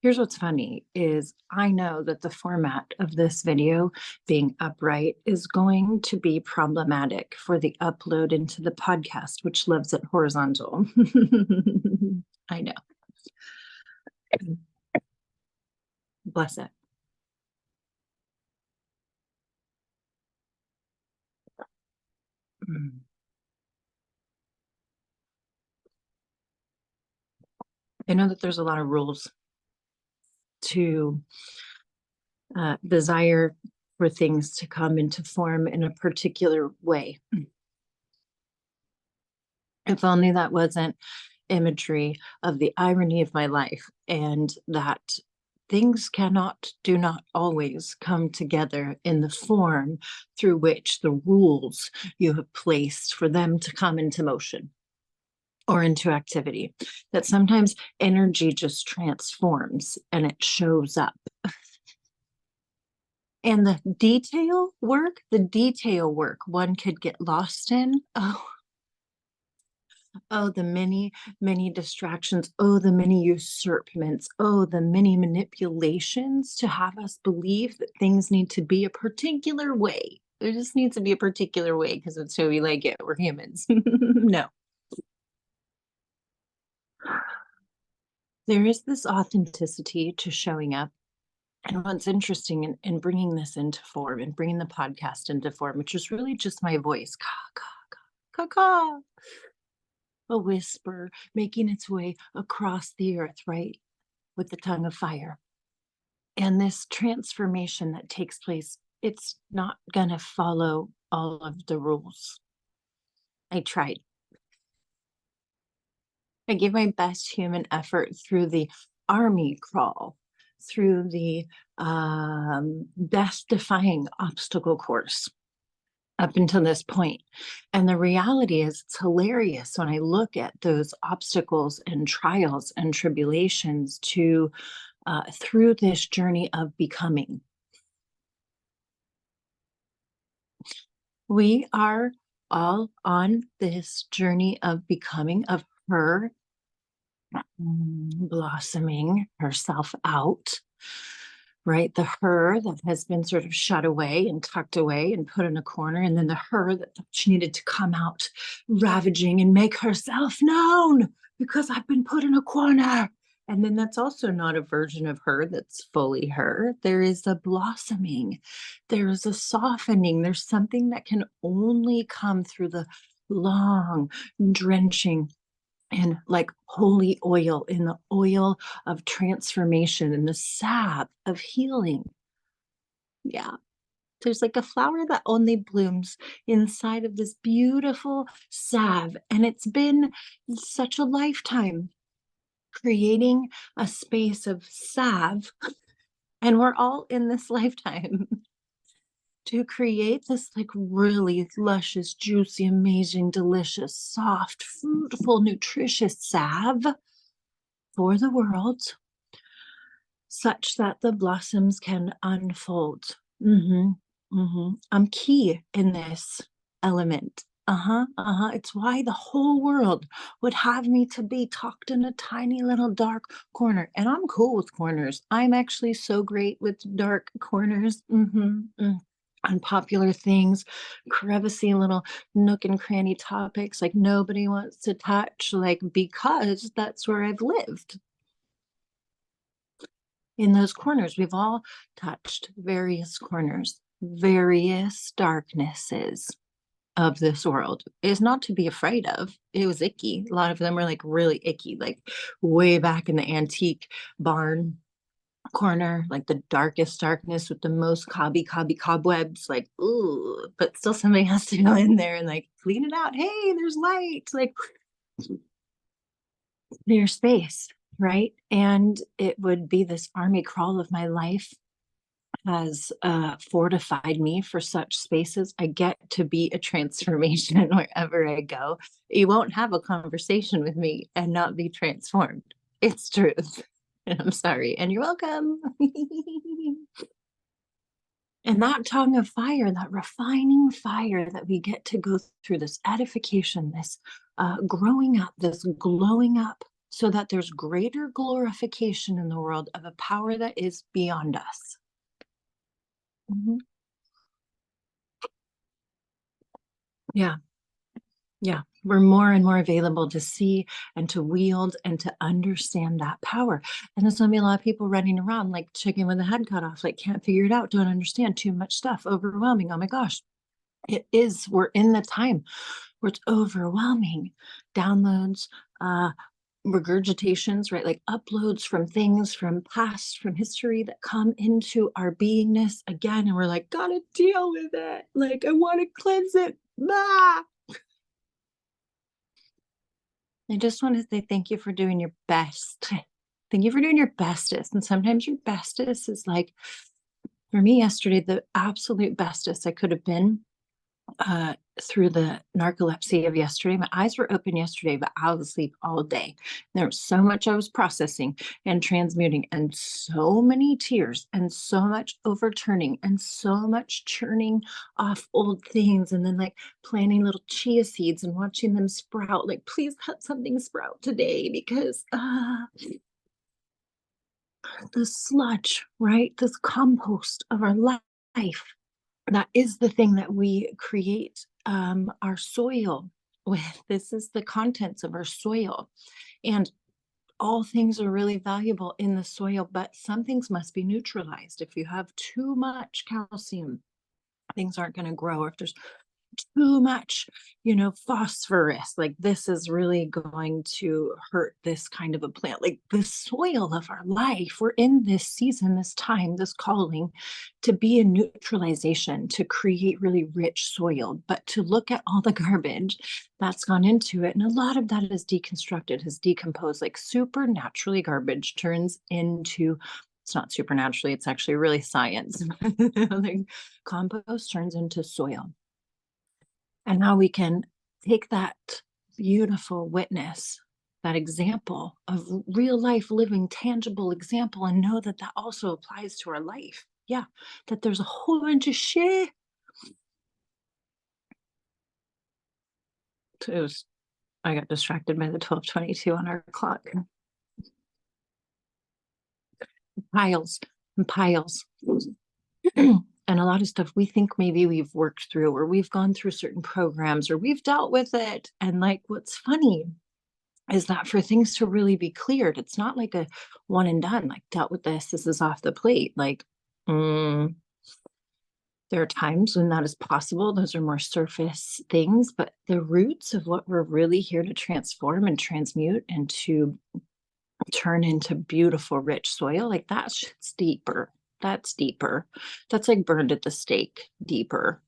Here's what's funny is I know that the format of this video being upright is going to be problematic for the upload into the podcast, which lives at horizontal. I know. Bless it. I know that there's a lot of rules to desire for things to come into form in a particular way. If only that wasn't imagery of the irony of my life, and that things do not always come together in the form through which the rules you have placed for them to come into motion or into activity. That sometimes energy just transforms and it shows up. And the detail work one could get lost in. Oh, the many, many distractions. Oh, the many usurpments. Oh, the many manipulations to have us believe that things need to be a particular way. There just needs to be a particular way because it's so we like it. We're humans. No. There is this authenticity to showing up. And what's interesting in bringing this into form and bringing the podcast into form, which is really just my voice, ka, a whisper making its way across the earth, right? With the tongue of fire. And this transformation that takes place, it's not going to follow all of the rules. I tried. I gave my best human effort through the army crawl, through the death-defying obstacle course up until this point. And the reality is it's hilarious when I look at those obstacles and trials and tribulations through this journey of becoming. We are all on this journey of becoming, of her blossoming herself out, right? The her that has been sort of shut away and tucked away and put in a corner, and then the her that she needed to come out ravaging and make herself known because I've been put in a corner. And then that's also not a version of her that's fully her. There is a blossoming, there is a softening, there's something that can only come through the long drenching and like holy oil, in the oil of transformation and the sap of healing. Yeah. There's like a flower that only blooms inside of this beautiful salve. And it's been such a lifetime creating a space of salve. And we're all in this lifetime to create this like really luscious, juicy, amazing, delicious, soft, fruitful, nutritious salve for the world, such that the blossoms can unfold. I'm key in this element. It's why the whole world would have me to be tucked in a tiny little dark corner. And I'm cool with corners. I'm actually so great with dark corners. Unpopular things, crevicy little nook and cranny topics like nobody wants to touch, like, because that's where I've lived. In those corners, we've all touched various corners, various darknesses of this world. Is not to be afraid of. It was icky. A lot of them were like really icky, like way back in the antique barn corner, like the darkest darkness with the most cobwebs, like, ooh, but still somebody has to go in there and like clean it out. Hey, there's light, like there's space, right? And it would be this army crawl of my life has fortified me for such spaces. I get to be a transformation wherever I go. You won't have a conversation with me and not be transformed. It's truth. And I'm sorry. And you're welcome. And that tongue of fire, that refining fire that we get to go through, this edification, this growing up, this glowing up, so that there's greater glorification in the world of a power that is beyond us. Mhm. Yeah. Yeah, we're more and more available to see and to wield and to understand that power. And there's gonna be a lot of people running around like chicken with a head cut off, like can't figure it out, don't understand, too much stuff, overwhelming. Oh my gosh. It is, we're in the time where it's overwhelming. Downloads, uh, regurgitations, right? Like uploads from things from past, from history that come into our beingness again. And we're like, gotta deal with it. Like, I want to cleanse it. Ah! I just want to say thank you for doing your best. Thank you for doing your bestest. And sometimes your bestest is like, for me yesterday, the absolute bestest I could have been through the narcolepsy of yesterday. My eyes were open yesterday, but I was asleep all day. There was so much I was processing and transmuting, and so many tears, and so much overturning, and so much churning off old things, and then like planting little chia seeds and watching them sprout. Like, please let something sprout today because the sludge, right? This compost of our life, that is the thing that we create our soil with. This is the contents of our soil. And all things are really valuable in the soil, but some things must be neutralized. If you have too much calcium, things aren't going to grow. Or if there's too much, phosphorus, like this is really going to hurt this kind of a plant. Like the soil of our life, we're in this season, this time, this calling to be a neutralization, to create really rich soil, but to look at all the garbage that's gone into it. And a lot of that is deconstructed, has decomposed. Like supernaturally, garbage turns into, it's not supernaturally, it's actually really science. Like compost turns into soil. And now we can take that beautiful witness, that example of real life, living, tangible example, and know that that also applies to our life. Yeah, that there's a whole bunch of shit. It was, I got distracted by the 12:22 on our clock. Piles and piles. And a lot of stuff we think maybe we've worked through, or we've gone through certain programs, or we've dealt with it. And like, what's funny is that for things to really be cleared, it's not like a one and done, like dealt with this is off the plate. Like, there are times when that is possible. Those are more surface things, but the roots of what we're really here to transform and transmute and to turn into beautiful, rich soil, like that shit's deeper. That's deeper. That's like burned at the stake deeper.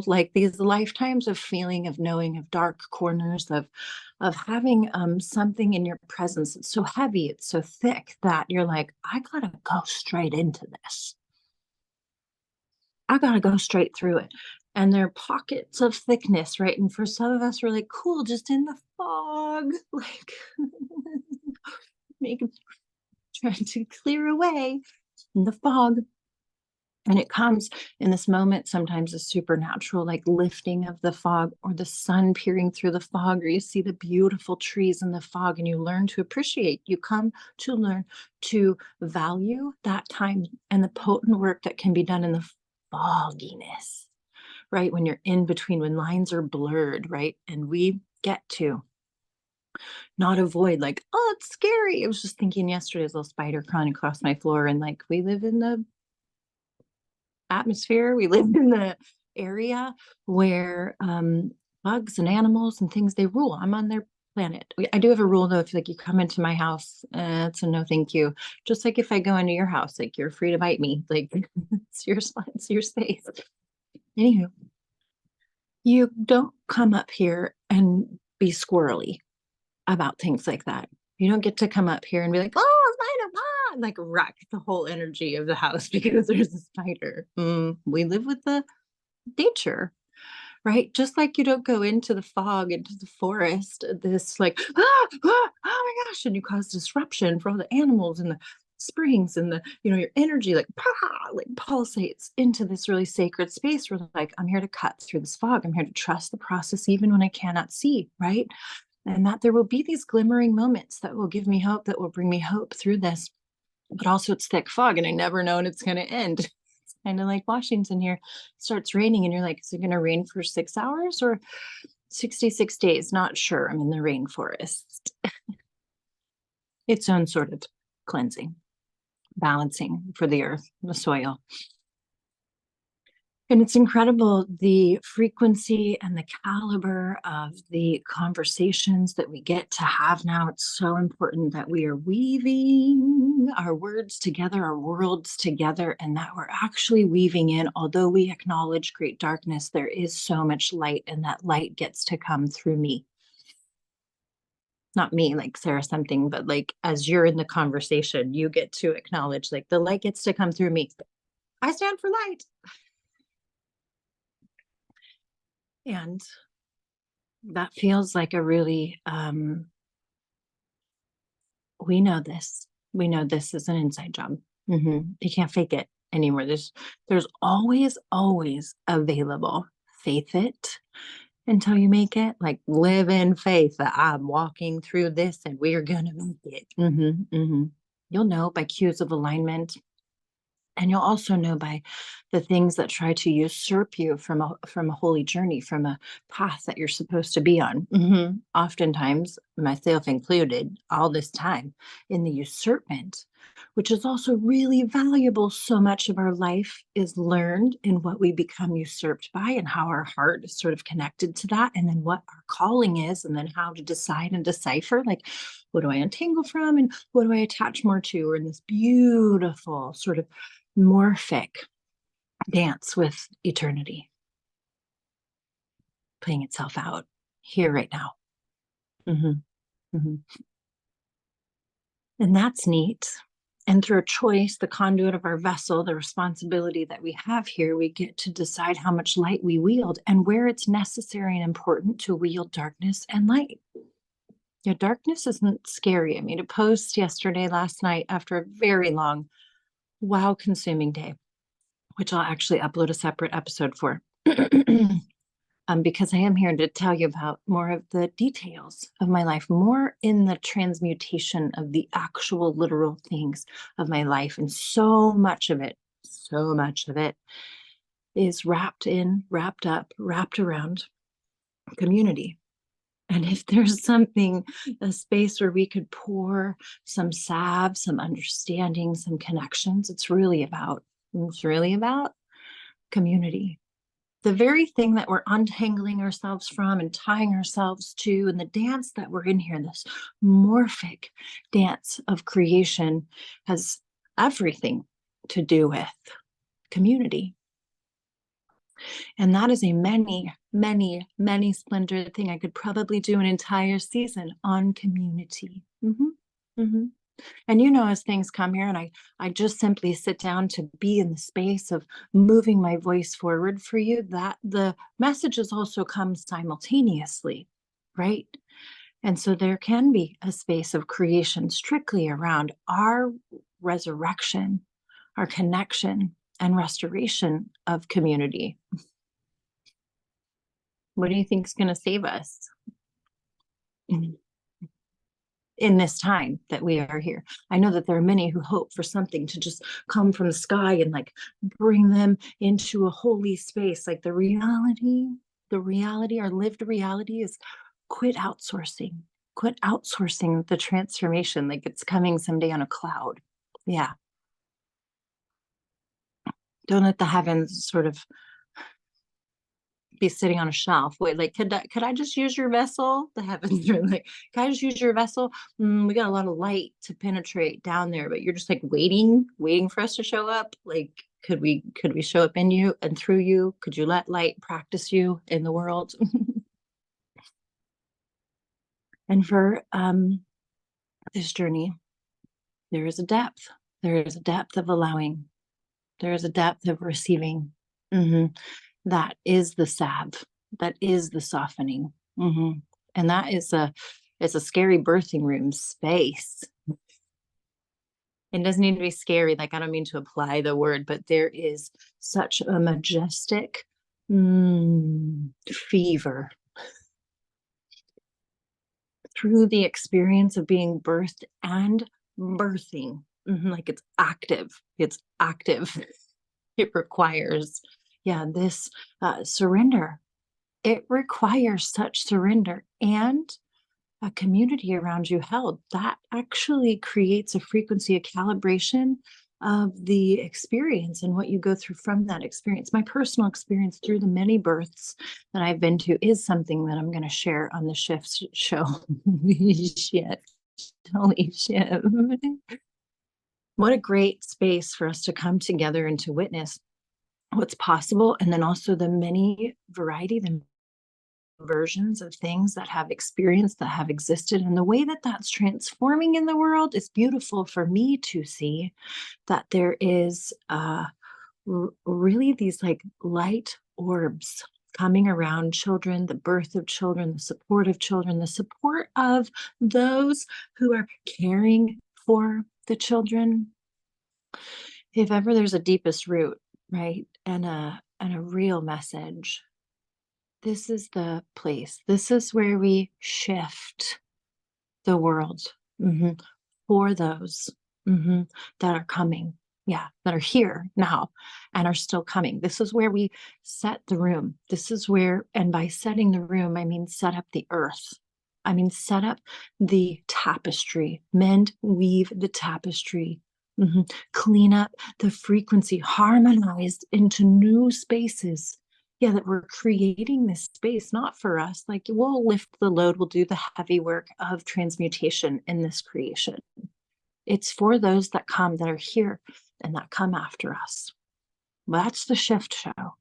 Like these lifetimes of feeling, of knowing, of dark corners, of having something in your presence. It's so heavy, it's so thick that you're like, I gotta go straight into this. I gotta go straight through it. And there are pockets of thickness, right? And for some of us, we're like, cool, just in the fog, like make trying to clear away in the fog. And it comes in this moment, sometimes a supernatural, like lifting of the fog, or the sun peering through the fog, or you see the beautiful trees in the fog and you learn to appreciate. You come to learn to value that time and the potent work that can be done in the fogginess, right? When you're in between, when lines are blurred, right? And we get to not avoid, like, oh, it's scary. I was just thinking yesterday, as a little spider crawling across my floor, and like, we live in the atmosphere, we live in the area where bugs and animals and things, they rule. I'm on their planet. I do have a rule though, if like you come into my house, it's a no thank you. Just like if I go into your house, like you're free to bite me, like it's your space. Anywho, you don't come up here and be squirrely about things like that. You don't get to come up here and be like, oh, spider, ah, and like wreck the whole energy of the house because there's a spider. We live with the nature, right? Just like you don't go into the fog, into the forest, this like, oh my gosh, and you cause disruption for all the animals and the springs and the, your energy like, like pulsates into this really sacred space where like, I'm here to cut through this fog. I'm here to trust the process even when I cannot see, right? and that there will be these glimmering moments that will give me hope, that will bring me hope through this. But also it's thick fog and I never know when it's going to end. It's kind of like Washington here. It starts raining and you're like, is it going to rain for 6 hours or 66 days? Not sure. I'm in the rainforest. Its own sort of cleansing, balancing for the earth, the soil. And it's incredible the frequency and the caliber of the conversations that we get to have now. It's so important that we are weaving our words together, our worlds together, and that we're actually weaving in. Although we acknowledge great darkness, there is so much light, and that light gets to come through me. Not me, like Sarah something, but like as you're in the conversation, you get to acknowledge like the light gets to come through me. I stand for light. And that feels like a really, we know this. We know this is an inside job. You can't fake it anymore. There's always available. Faith it until you make it. Like live in faith that I'm walking through this and we're gonna make it. You'll know by cues of alignment. And you'll also know by the things that try to usurp you from a holy journey, from a path that you're supposed to be on. Oftentimes, myself included, all this time in the usurpment, which is also really valuable. So much of our life is learned in what we become usurped by and how our heart is sort of connected to that, and then what our calling is, and then how to decide and decipher, like, what do I untangle from and what do I attach more to? We're in this beautiful sort of morphic dance with eternity playing itself out here right now. And that's neat. And through a choice, the conduit of our vessel, the responsibility that we have here, we get to decide how much light we wield and where it's necessary and important to wield darkness and light. Yeah, darkness isn't scary. I made a post last night after a very long, wow consuming day, which I'll actually upload a separate episode for. Because I am here to tell you about more of the details of my life, more in the transmutation of the actual literal things of my life. And so much of it is wrapped up, wrapped around community. And if there's a space where we could pour some salve, some understanding, some connections, it's really about community. The very thing that we're untangling ourselves from and tying ourselves to, and the dance that we're in here, this morphic dance of creation, has everything to do with community. And that is a many, many, many splendored thing. I could probably do an entire season on community. And as things come here and I just simply sit down to be in the space of moving my voice forward for you, that the messages also come simultaneously, right? And so there can be a space of creation strictly around our resurrection, our connection, and restoration of community. What do you think is going to save us in this time that we are here? I know that there are many who hope for something to just come from the sky and like bring them into a holy space. Like the reality, our lived reality is quit outsourcing the transformation like it's coming someday on a cloud. Yeah. Don't let the heavens sort of be sitting on a shelf. Wait, like, could I just use your vessel? The heavens are like, can I just use your vessel? We got a lot of light to penetrate down there, but you're just like waiting for us to show up. Like, could we show up in you and through you? Could you let light practice you in the world? And for this journey, there is a depth. There is a depth of allowing. There is a depth of receiving. That is the salve. That is the softening. And that is a scary birthing room space. It doesn't need to be scary. Like, I don't mean to apply the word, but there is such a majestic fever through the experience of being birthed and birthing. Like it's active. It's active. It requires, yeah, this surrender. It requires such surrender and a community around you held. That actually creates a frequency, a calibration of the experience and what you go through from that experience. My personal experience through the many births that I've been to is something that I'm going to share on the Shift show. Shit. Holy shit. What a great space for us to come together and to witness what's possible. And then also the many variety, the versions of things that have experienced, that have existed, and the way that that's transforming in the world is beautiful for me to see that there is really these like light orbs coming around children, the birth of children, the support of children, the support of those who are caring for the children. If ever there's a deepest root, right, and a real message, this is the place. This is where we shift the world, for those that are coming. Yeah, that are here now and are still coming. This is where we set the room. This is where, and by setting the room, I mean set up the earth. I mean set up the tapestry, mend, weave the tapestry, clean up the frequency, harmonized into new spaces. Yeah, that we're creating this space, not for us. Like we'll lift the load, we'll do the heavy work of transmutation in this creation. It's for those that come, that are here and that come after us. That's the Shift show.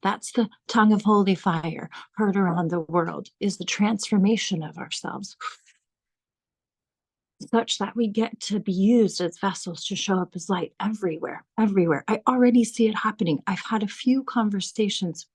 That's the tongue of holy fire heard around the world, is the transformation of ourselves such that we get to be used as vessels to show up as light everywhere, everywhere. I already see it happening. I've had a few conversations,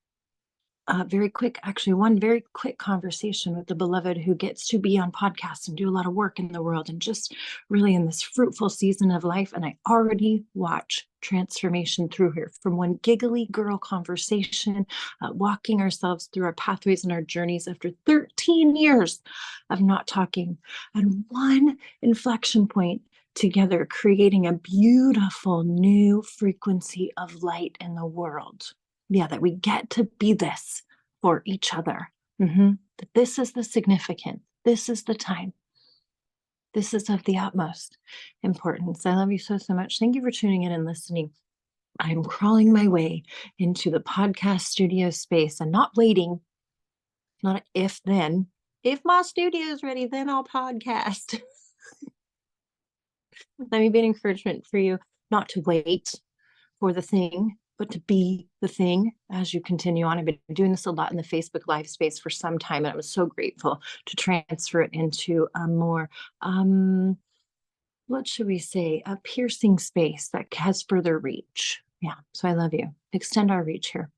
very quick, actually, one very quick conversation with the beloved who gets to be on podcasts and do a lot of work in the world and just really in this fruitful season of life. And I already watch transformation through her from one giggly girl conversation, walking ourselves through our pathways and our journeys after 13 years of not talking, and one inflection point together, creating a beautiful new frequency of light in the world. Yeah, that we get to be this for each other. That this is the significant. This is the time. This is of the utmost importance. I love you so, so much. Thank you for tuning in and listening. I'm crawling my way into the podcast studio space and not waiting, not if then. If my studio is ready, then I'll podcast. Let me be an encouragement for you not to wait for the thing, but to be the thing as you continue on. I've been doing this a lot in the Facebook Live space for some time, and I was so grateful to transfer it into a more, what should we say, a piercing space that has further reach. Yeah, so I love you. Extend our reach here.